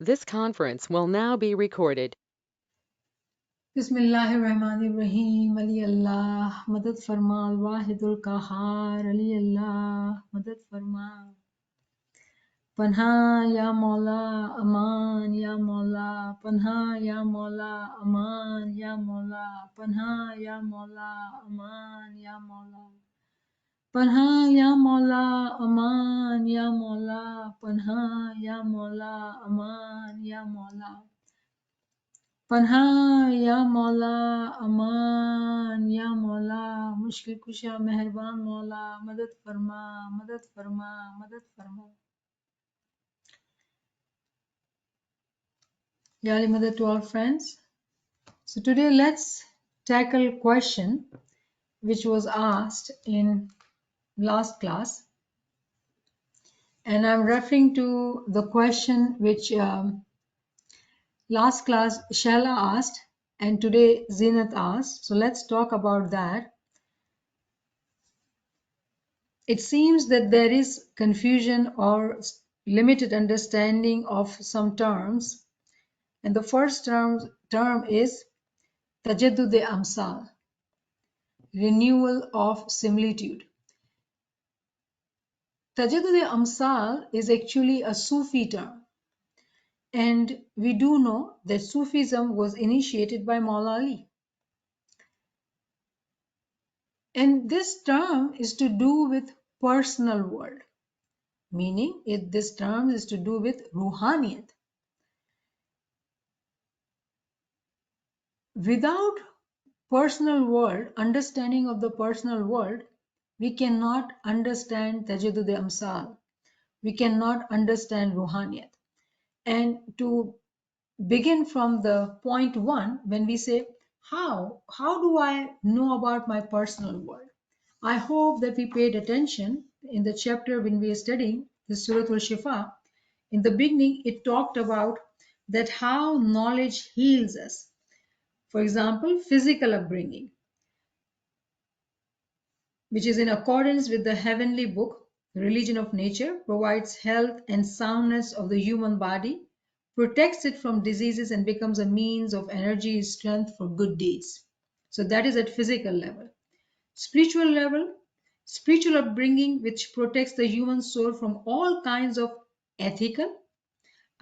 This conference will now be recorded. बिस्मिल्लाहिर्रहमानिर्रहीम अली अल्लाह मदद फरमा वाहिदुल कहार अली अल्लाह मदद फरमा पन्हा या मौला अमान या मौला पन्हा या मौला अमान या मौला पन्हा या मौला अमान या मौला पन्हा या मौला अमान या मौला पन्हा या मौला अमान या मौला पन्हा या मौला अमान या मौला मुश्किल कुशा मेहरबान मौला मदद फरमा मदद फरमा मदद फरमा Yali Mother to all friends. So today let's tackle a question which was asked in last class, and I'm referring to the question which last class Shella asked and today Zinat asked. So let's talk about that. It seems that there is confusion or limited understanding of some terms, and the first term is tajaddud amsal, renewal of similitude. Tajaddud amsal is actually a Sufi term, and we do know that Sufism was initiated by Maula Ali. And this term is to do with personal world, meaning this term is to do with ruhaniyat. Without personal world, understanding of the personal world, we cannot understand tajaddud amsal. We cannot understand ruhaniyat. And to begin from the point one, when we say, how do I know about my personal world? I hope that we paid attention in the chapter when we are studying the Surah Shifa. In the beginning, it talked about that how knowledge heals us. For example, physical upbringing, which is in accordance with the heavenly book, the religion of nature, provides health and soundness of the human body, protects it from diseases, and becomes a means of energy and strength for good deeds. So that is at physical level. Spiritual level, spiritual upbringing which protects the human soul from all kinds of ethical,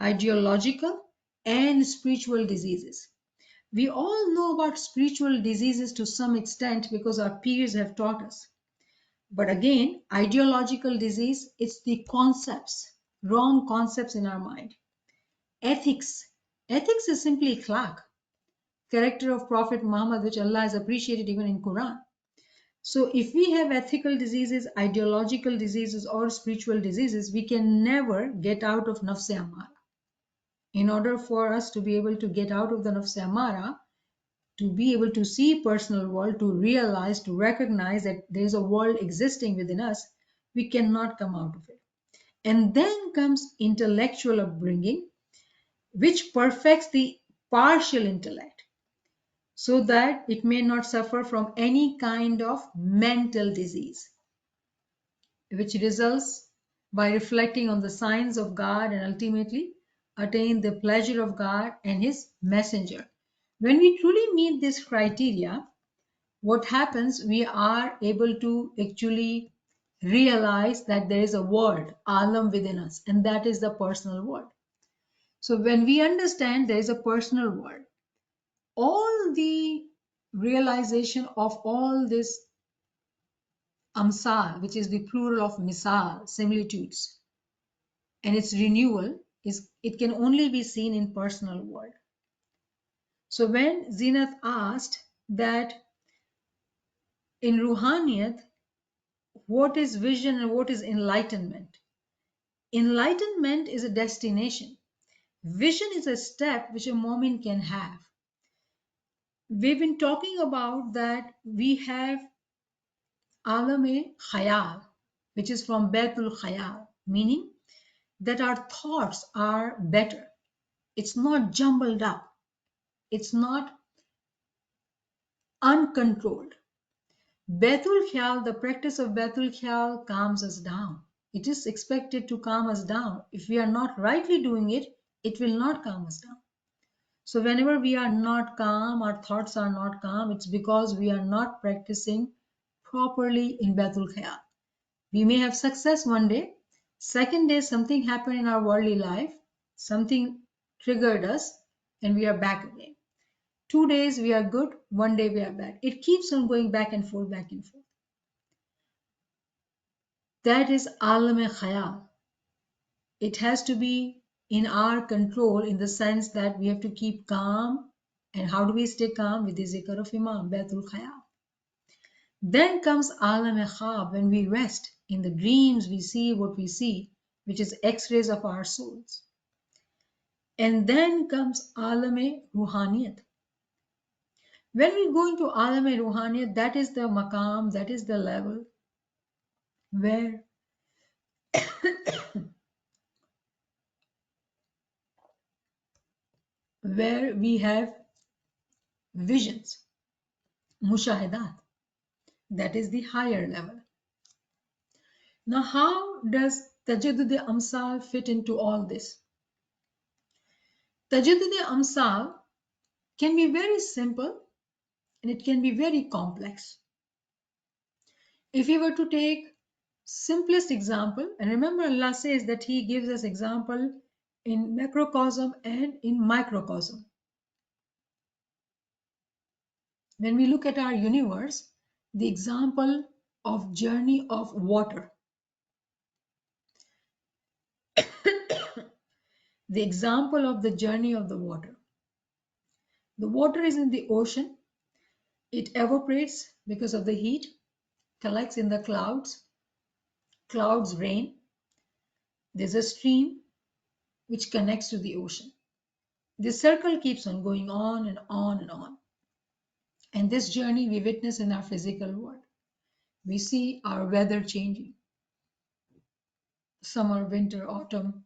ideological, and spiritual diseases. We all know about spiritual diseases to some extent because our peers have taught us. But again, ideological disease, it's the concepts, wrong concepts in our mind. Ethics. Ethics is simply akhlaq, character of Prophet Muhammad, which Allah has appreciated even in Quran. So if we have ethical diseases, ideological diseases, or spiritual diseases, we can never get out of nafs amara. In order for us to be able to get out of the nafs amara, to be able to see personal world, to realize, to recognize that there is a world existing within us, we cannot come out of it. And then comes intellectual upbringing, which perfects the partial intellect so that it may not suffer from any kind of mental disease, which results by reflecting on the signs of God and ultimately attain the pleasure of God and His messenger. When we truly meet this criteria, what happens, we are able to actually realize that there is a world, alam within us, and that is the personal world. So when we understand there is a personal world, all the realization of all this amsal, which is the plural of misal, similitudes, and its renewal, it can only be seen in personal world. So when Zinat asked that in Ruhaniyat, what is vision and what is enlightenment? Enlightenment is a destination. Vision is a step which a moment can have. We've been talking about that we have alam-e-khayal, which is from Baitul Khayal, meaning that our thoughts are better. It's not jumbled up. It's not uncontrolled. Baitul Khayal, the practice of Baitul Khayal calms us down. It is expected to calm us down. If we are not rightly doing it, It will not calm us down. So whenever we are not calm, our thoughts are not calm, it's because we are not practicing properly in Baitul Khayal. We may have success one day, second day something happened in our worldly life, something triggered us, and we are back again. 2 days we are good, one day we are bad. It keeps on going back and forth, back and forth. That is alam khayal. It has to be in our control in the sense that we have to keep calm. And how do we stay calm? With the zikr of Imam, Baitul Khayal. Then comes alam khab, when we rest. In the dreams we see what we see, which is x-rays of our souls. And then comes alam ruhaniyat. When we go into alam ruhaniyat, that is the maqam, that is the level where where we have visions, mushahadat. That is the higher level. Now, how does Tajaddud Amsal fit into all this? Tajaddud Amsal can be very simple and it can be very complex. If we were to take simplest example, and remember Allah says that He gives us example in macrocosm and in microcosm. When we look at our universe, the example of journey of water, the example of the journey of the water. The water is in the ocean. It evaporates because of the heat, collects in the clouds. Clouds rain. There's a stream which connects to the ocean. This circle keeps on going on and on and on. And this journey we witness in our physical world. We see our weather changing. Summer, winter, autumn.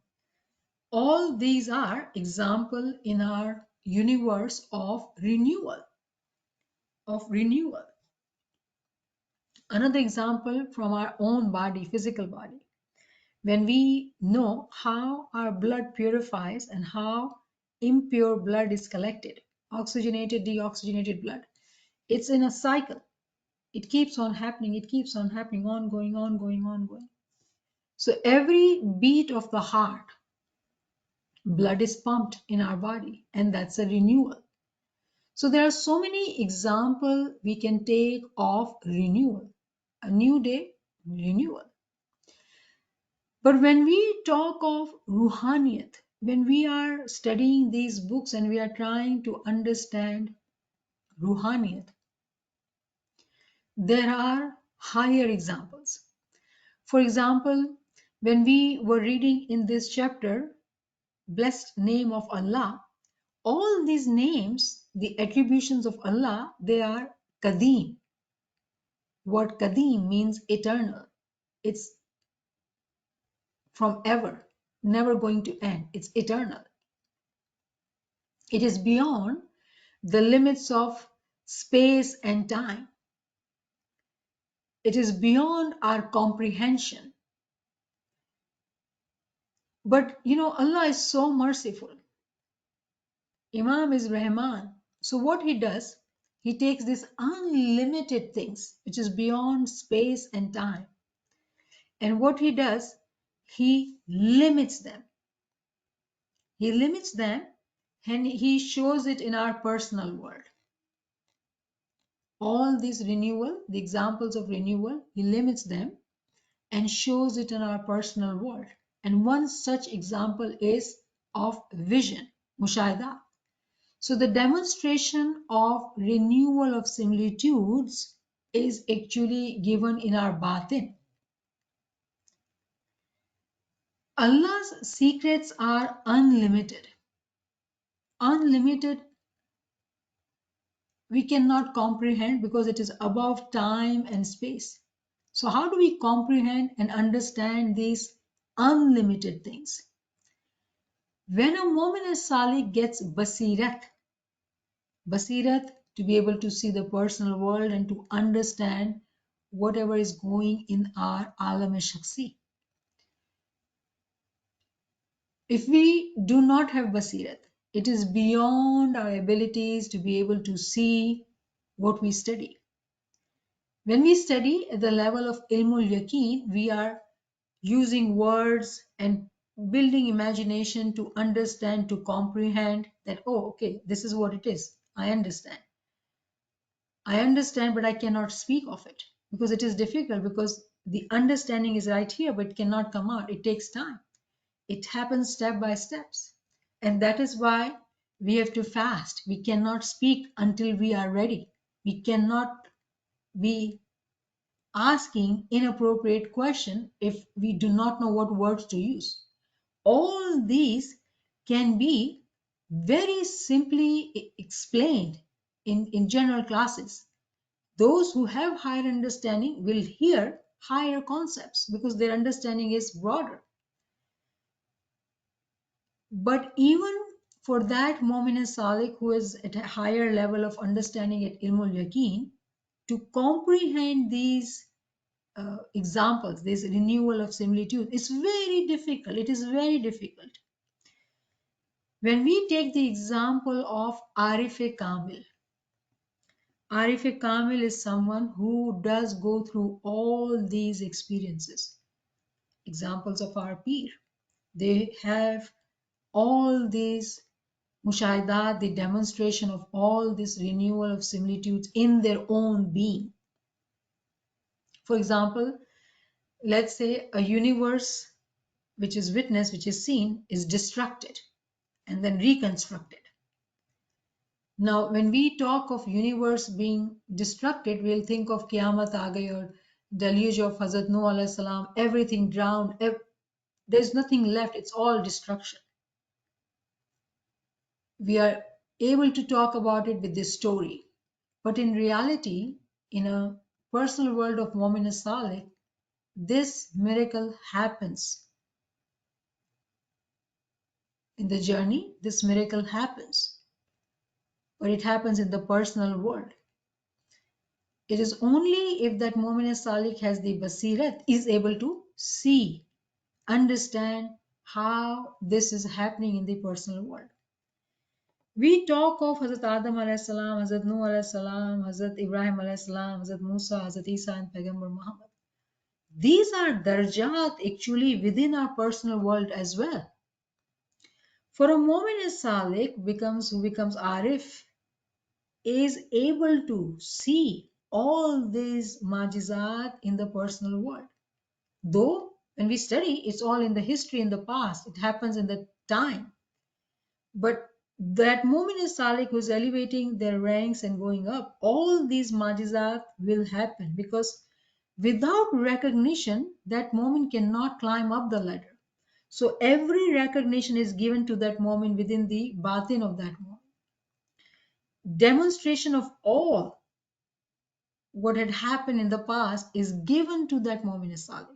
All these are example in our universe of renewal. Another example from our own body, physical body. When we know how our blood purifies and how impure blood is collected, oxygenated, deoxygenated blood, it's in a cycle. It keeps on happening, ongoing, ongoing. So every beat of the heart, blood is pumped in our body, and that's a renewal. So there are so many examples we can take of renewal. A new day, renewal. But when we talk of Ruhaniyat, when we are studying these books and we are trying to understand Ruhaniyat, there are higher examples. For example, when we were reading in this chapter, Blessed Name of Allah, all these names, the attributions of Allah, they are Qadim. Word Qadim means eternal. It's from ever, never going to end. It's eternal. It is beyond the limits of space and time. It is beyond our comprehension. But Allah is so merciful. Imam is Rahman. So what he does, he takes these unlimited things, which is beyond space and time. And what he does, he limits them. He limits them and he shows it in our personal world. All this renewal, the examples of renewal, he limits them and shows it in our personal world. And one such example is of vision, mushahada. So the demonstration of renewal of similitudes is actually given in our batin. Allah's secrets are unlimited. Unlimited we cannot comprehend because it is above time and space. So how do we comprehend and understand these unlimited things? When a mu'min salih gets basirat to be able to see the personal world and to understand whatever is going in our alam shakhsi. If we do not have basirat, it is beyond our abilities to be able to see what we study. When we study at the level of ilmul yaqeen, we are using words and building imagination to understand, to comprehend that, oh, okay, this is what it is. I understand. I understand, but I cannot speak of it because it is difficult, because the understanding is right here, but it cannot come out. It takes time. It happens step by steps. And that is why we have to fast. We cannot speak until we are ready. We cannot be asking inappropriate question if we do not know what words to use. All these can be very simply explained in general classes. Those who have higher understanding will hear higher concepts because their understanding is broader. But even for that Mu'min Salik who is at a higher level of understanding at Ilmul Yaqeen, to comprehend these examples, this renewal of similitude, is very difficult. It is very difficult. When we take the example of Arif Kamil, Arif Kamil is someone who does go through all these experiences. Examples of our peer, they have all these mushahidat, the demonstration of all this renewal of similitudes in their own being. For example, let's say a universe which is witnessed, which is seen, is destructed and then reconstructed. Now, when we talk of universe being destructed, we'll think of Qiyamah aa gayi or deluge of Hazrat Nuh alayhi salam, everything drowned, there's nothing left, it's all destruction. We are able to talk about it with this story. But in reality, in a personal world of Mu'min Salih, this miracle happens. In the journey, this miracle happens. But it happens in the personal world. It is only if that Mu'min Salih has the basirat, is able to see, understand how this is happening in the personal world. We talk of Hazrat Adam alayhi salam, Hazrat Nuh alayhi salam, Hazrat Ibrahim alayhi salam, Hazrat Musa, Hazrat Isa, and Paigambar Muhammad. These are darajat actually within our personal world as well. For a Mu'min Salik who becomes Arif, is able to see all these majizat in the personal world. Though when we study, it's all in the history, in the past, it happens in the time. But that Mu'min Salik who is elevating their ranks and going up, all these majizat will happen because without recognition, that Mu'min cannot climb up the ladder. So every recognition is given to that Mu'min within the batin of that Mu'min. Demonstration of all what had happened in the past is given to that Mu'min Salih.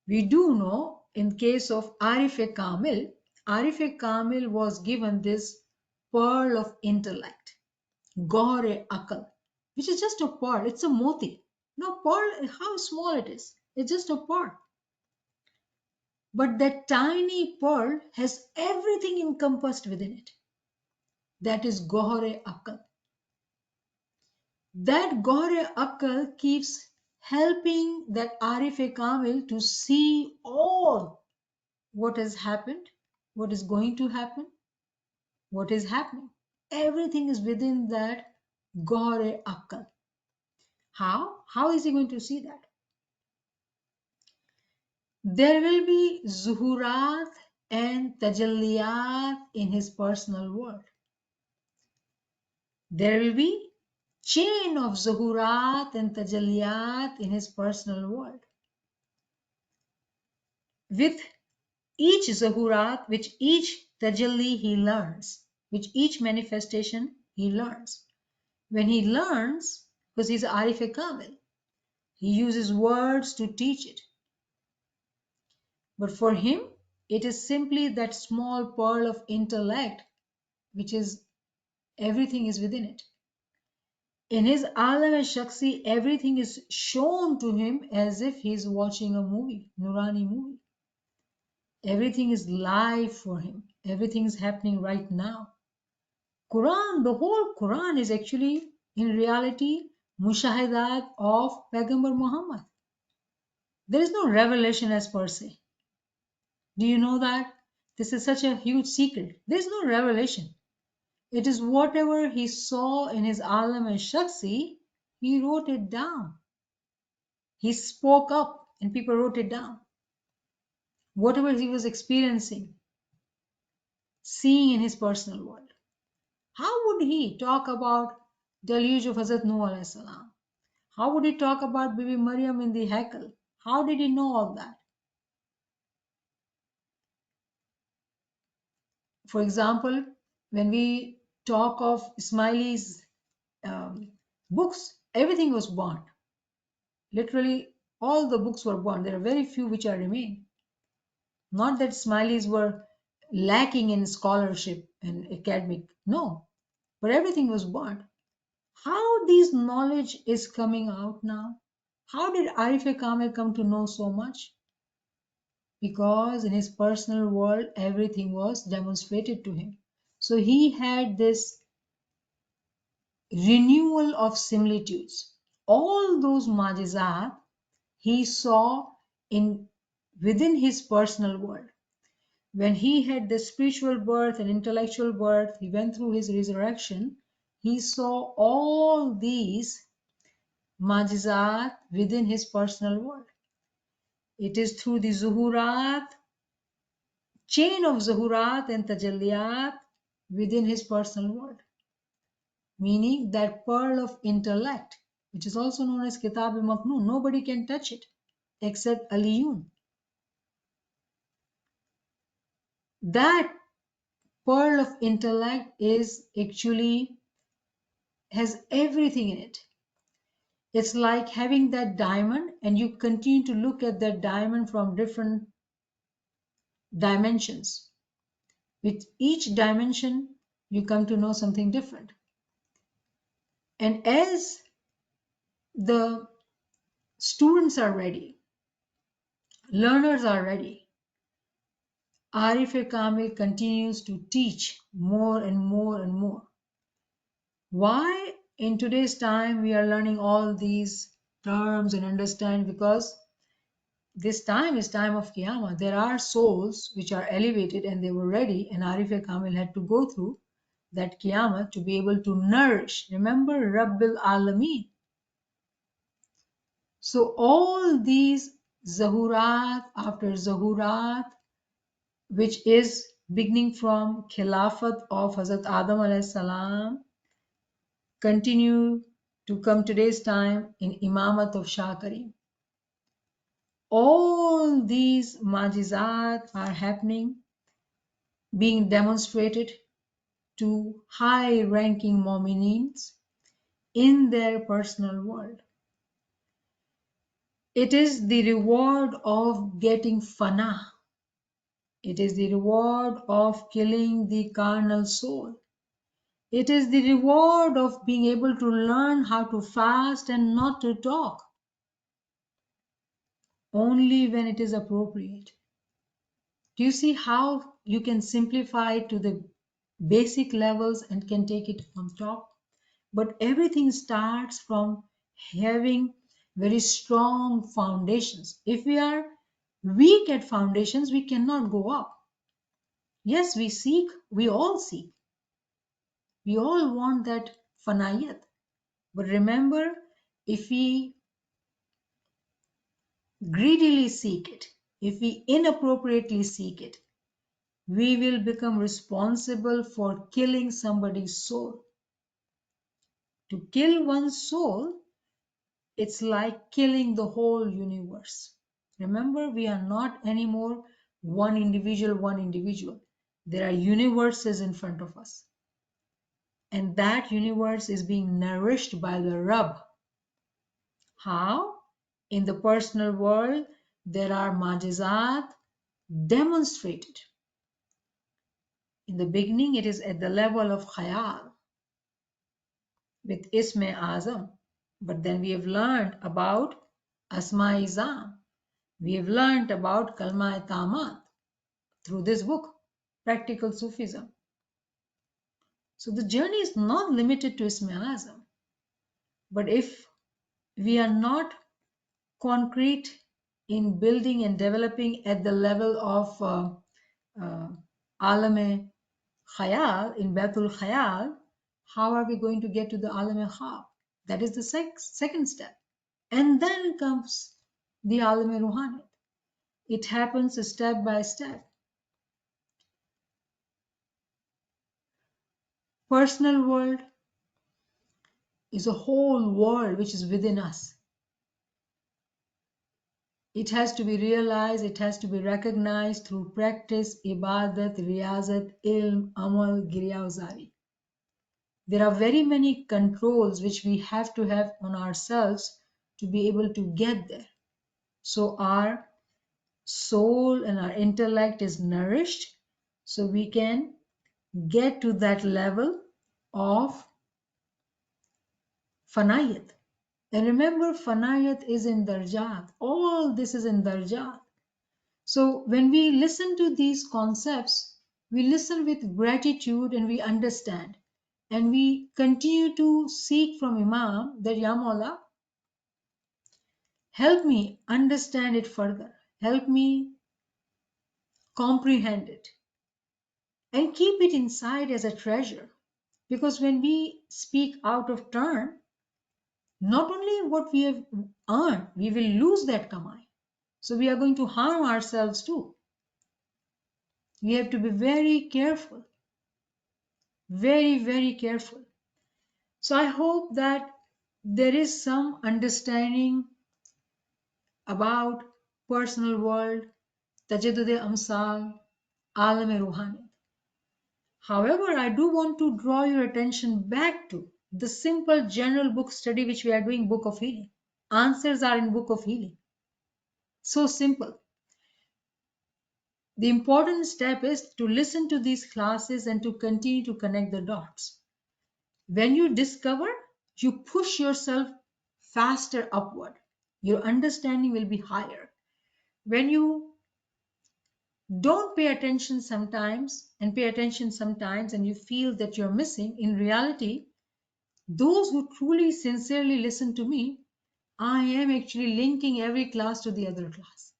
We do know in case of Arif Kamil, Arif Kamil was given this pearl of intellect, Gore Akal, which is just a pearl. It's a moti. Now, pearl, how small it is. It's just a pearl. But that tiny pearl has everything encompassed within it. That is Gore Akal. That Gore Akal keeps helping that Arif Kamil to see all what has happened, what is going to happen, what is happening. Everything is within that Gore Akal. How? How is he going to see that? There will be zuhurat and tajalliyat in his personal world. There will be chain of zuhurat and tajalliyat in his personal world. With each zuhurat, which each tajalli he learns, which each manifestation he learns. When he learns, because he's Arif Kamil, he uses words to teach it. But for him, it is simply that small pearl of intellect, which is everything is within it. In his alam al-shaksi, everything is shown to him as if he's watching a movie, Nurani movie. Everything is live for him. Everything is happening right now. Quran, the whole Quran is actually in reality mushahadat of Paigambar Muhammad. There is no revelation as per se. Do you know that? This is such a huge secret. There is no revelation. It is whatever he saw in his alam and shaksi, he wrote it down. He spoke up and people wrote it down. Whatever he was experiencing, seeing in his personal world. How would he talk about deluge of Hazrat Nuh alayhi salam? How would he talk about Bibi Maryam in the Haikal? How did he know all that? For example, when we talk of Ismaili's um, books, everything was burnt. Literally, all the books were burnt. There are very few which are remain. Not that Ismailis were lacking in scholarship and academic, no, but everything was burnt. How this knowledge is coming out now? How did Arif Kamil come to know so much? Because in his personal world, everything was demonstrated to him. So he had this renewal of similitudes. All those majizat he saw in within his personal world. When he had the spiritual birth and intellectual birth, he went through his resurrection, he saw all these majizat within his personal world. It is through the zuhurat, chain of zuhurat and tajalliyat within his personal world, meaning that pearl of intellect, which is also known as Kitab-e-Maknoon. Nobody can touch it except Aliyun. That pearl of intellect is actually has everything in it. It's like having that diamond and you continue to look at that diamond from different dimensions. With each dimension, you come to know something different. And as the students are ready, learners are ready, Arif Kamil continues to teach more and more and more. Why in today's time we are learning all these terms and understand? Because this time is time of Qiyamah. There are souls which are elevated and they were ready, and Arif Kamil had to go through that Qiyamah to be able to nourish. Remember, Rabbil Alameen. So all these Zahurat after Zahurat, which is beginning from Khilafat of Hazrat Adam alayhi salam, continue to come today's time in Imamat of Shah Karim. All these majizat are happening, being demonstrated to high-ranking mu'minins in their personal world. It is the reward of getting fana. It is the reward of killing the carnal soul. It is the reward of being able to learn how to fast and not to talk, only when it is appropriate. Do you see how you can simplify it to the basic levels and can take it on top? But everything starts from having very strong foundations. If we are weak at foundations, we cannot go up. Yes, we seek, we all seek. We all want that fanayat. But remember, if we greedily seek it, if we inappropriately seek it, we will become responsible for killing somebody's soul. To kill one's soul, it's like killing the whole universe. Remember, we are not anymore one individual. There are universes in front of us. And that universe is being nourished by the Rabb. How? In the personal world, there are majizat demonstrated. In the beginning, it is at the level of khayal with Isme Azam. But then we have learned about Asma Izam. We have learned about Kalma Tamat. through this book, Practical Sufism. So the journey is not limited to Ismailism, but if we are not concrete in building and developing at the level of uh, Alame Khayal, in Batul Khayal, how are we going to get to the Alame Khab? That is the second step. And then comes the Alame Ruhaniyat. It happens step by step. Personal world is a whole world which is within us. It has to be realized, it has to be recognized through practice, ibadat, riyazat, ilm, amal, giriyawzari. There are very many controls which we have to have on ourselves to be able to get there. So our soul and our intellect is nourished so we can get to that level of fanayat. And remember, fanayat is in darjat. All this is in darjat. So when we listen to these concepts, we listen with gratitude and we understand. And we continue to seek from Imam that, Ya Mawla, help me understand it further. Help me comprehend it. And keep it inside as a treasure. Because when we speak out of turn, not only what we have earned, we will lose that kamai. So we are going to harm ourselves too. We have to be very careful, very, very careful. So I hope that there is some understanding about personal world, Tajaddud Amsal, Alam Ruhani. However, I do want to draw your attention back to the simple general book study which we are doing, Book of Healing. Answers are in Book of Healing. So simple. The important step is to listen to these classes and to continue to connect the dots. When you discover, you push yourself faster upward. Your understanding will be higher. When you don't pay attention sometimes and you feel that you're missing, in reality, those who truly sincerely listen to me, I am actually linking every class to the other class,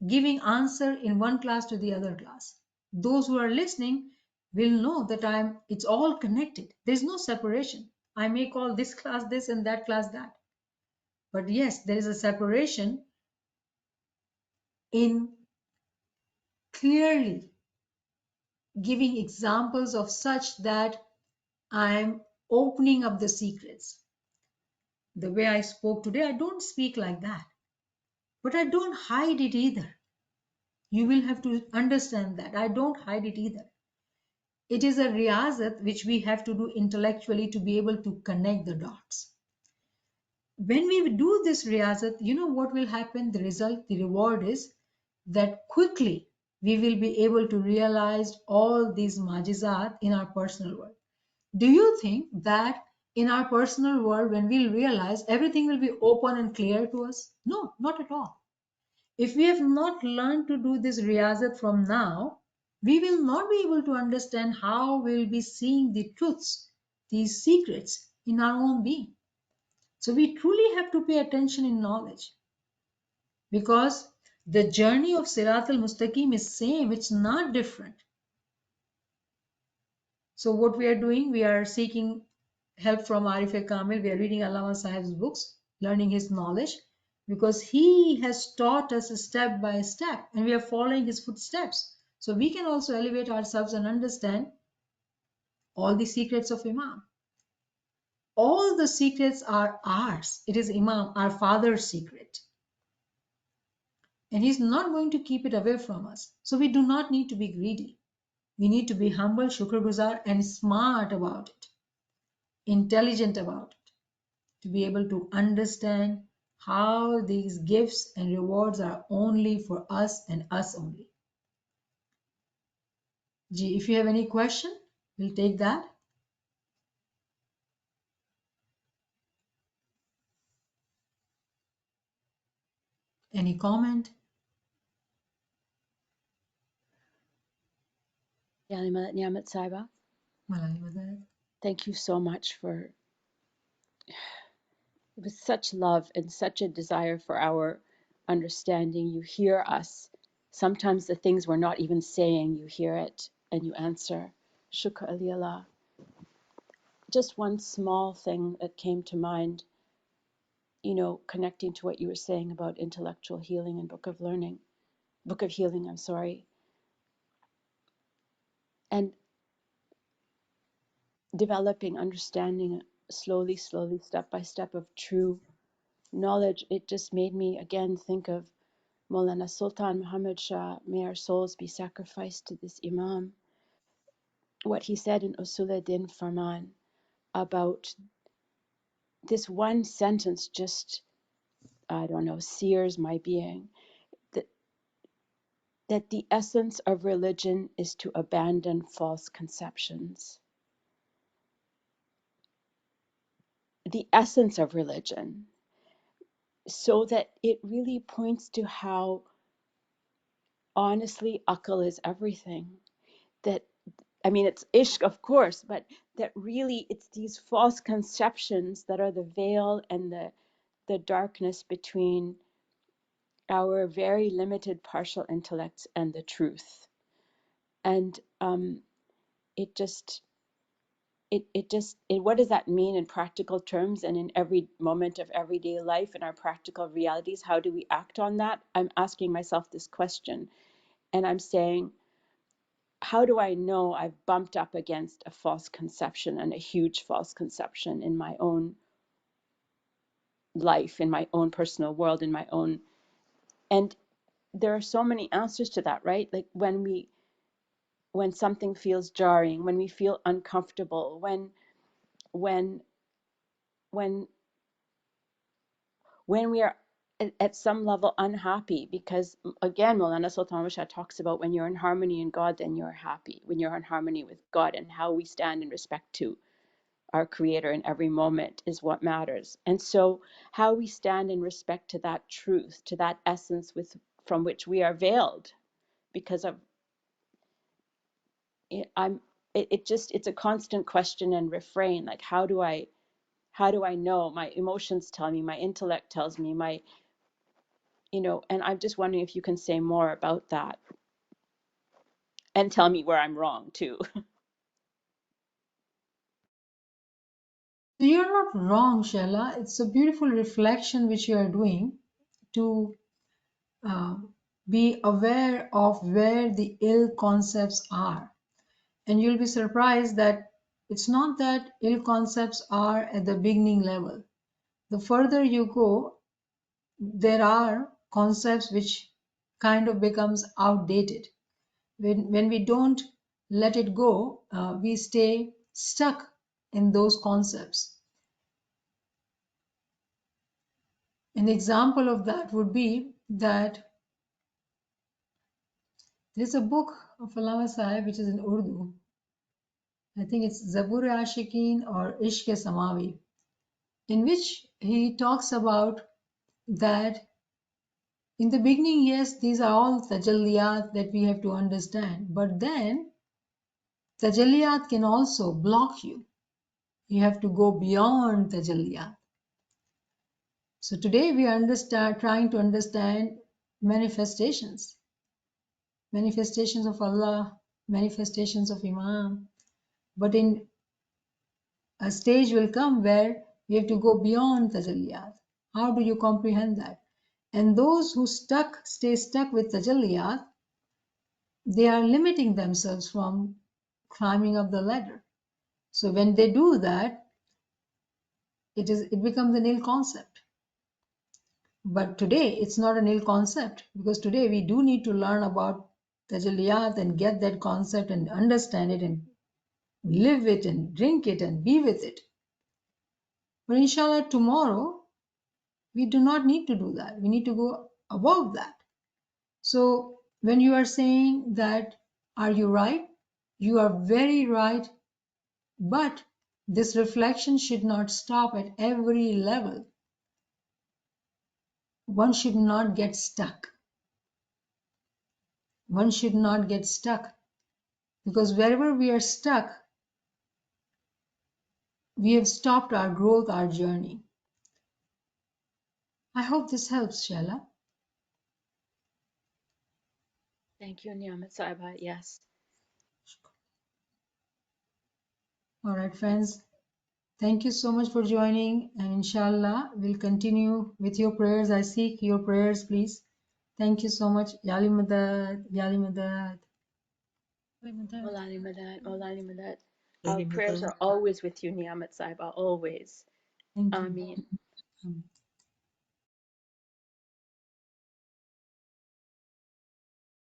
giving answer in one class to the other class. Those who are listening will know that it's all connected. There's no separation. I may call this class this and that class that. But yes, there is a separation in clearly giving examples of such that I'm opening up the secrets. The way I spoke today, I don't speak like that. But I don't hide it either. You will have to understand that. I don't hide it either. It is a riyazat which we have to do intellectually to be able to connect the dots. When we do this riyazat, you know what will happen? The result, the reward is that quickly we will be able to realize all these majizat in our personal world. Do you think that in our personal world, when we'll realize everything will be open and clear to us? No, not at all. If we have not learned to do this riyazat from now, we will not be able to understand how we'll be seeing the truths, these secrets in our own being. So we truly have to pay attention in knowledge, because the journey of Sirat al-Mustaqim is same, it's not different. So what we are doing, we are seeking help from Arif Kamil. We are reading Allama Sahib's books, learning his knowledge, because he has taught us step by step and we are following his footsteps. So we can also elevate ourselves and understand all the secrets of Imam. All the secrets are ours. It is Imam, our father's secret. And he's not going to keep it away from us. So we do not need to be greedy. We need to be humble, shukrguzar, and smart about it, intelligent about it, to be able to understand how these gifts and rewards are only for us and us only. Ji, if you have any question, we'll take that. Any comment? Niamat Saiba, Malay Madad. thank you so much for with such love and such a desire for our understanding. You hear us. Sometimes the things we're not even saying, you hear it and you answer. Shukr aliyallah. Just one small thing that came to mind, connecting to what you were saying about intellectual healing and book of healing, I'm sorry, and developing understanding slowly, slowly, step by step of true knowledge. It just made me again think of Maulana Sultan Muhammad Shah, may our souls be sacrificed to this Imam, what he said in Usul Din Farman about this one sentence just, I don't know, sears my being, that, that the essence of religion is to abandon false conceptions. The essence of religion, so that it really points to how honestly akal is everything. That I mean, it's ishq, of course, but that really it's these false conceptions that are the veil and the darkness between our very limited partial intellects and the truth. And it just, what does that mean in practical terms and in every moment of everyday life in our practical realities? How do we act on that? I'm asking myself this question, and I'm saying, how do I know I've bumped up against a false conception and a huge false conception in my own life, in my own personal world, in my own, and there are so many answers to that, right? Like when something feels jarring, when we feel uncomfortable, when when when we are at some level unhappy, because again, Maulana Sultan Rusha talks about when you're in harmony in God, then you're happy. When you're in harmony with God, and how we stand in respect to our creator in every moment is what matters. And so how we stand in respect to that truth, to that essence from which we are veiled because of it, it's a constant question and refrain. Like, how do I know? My emotions tell me, my intellect tells me, and I'm just wondering if you can say more about that and tell me where I'm wrong too. So you're not wrong, Shella. It's a beautiful reflection which you are doing to uh, be aware of where the ill concepts are. And you'll be surprised that it's not that ill concepts are at the beginning level. The further you go, there are concepts which kind of becomes outdated. When we don't let it go, we stay stuck in those concepts. An example of that would be that there's a book of Allama Sahib which is in Urdu. I think it's Zabur Ashikin or Ishq Samawi, in which he talks about that in the beginning, yes, these are all tajalliyat that we have to understand, but then tajalliyat can also block you. You have to go beyond tajalliyat. So today we are trying to understand manifestations, manifestations of Allah, manifestations of Imam, but in a stage will come where we have to go beyond tajalliyat. How do you comprehend that? And those who stay stuck with tajalliyat, they are limiting themselves from climbing up the ladder. So when they do that, it becomes an ill concept. But today it's not an ill concept, because today we do need to learn about tajalliyat and get that concept and understand it and live it and drink it and be with it. But inshallah, tomorrow we do not need to do that. We need to go above that. So when you are saying that, are you right? You are very right. But this reflection should not stop at every level. One should not get stuck. One should not get stuck. Because wherever we are stuck, we have stopped our growth, our journey. I hope this helps, Shella. Thank you, Niamat Saiba. Yes. All right, Yes. friends. Thank you so much for joining, and inshallah, we'll continue with your prayers. I seek your prayers, please. Thank you so much. Yali Madad, Yali Madad. Yali Madad. Maulani Madat, Maulani Madat. Our prayers are always with you, Niamat Saiba, always. Thank you. Ameen.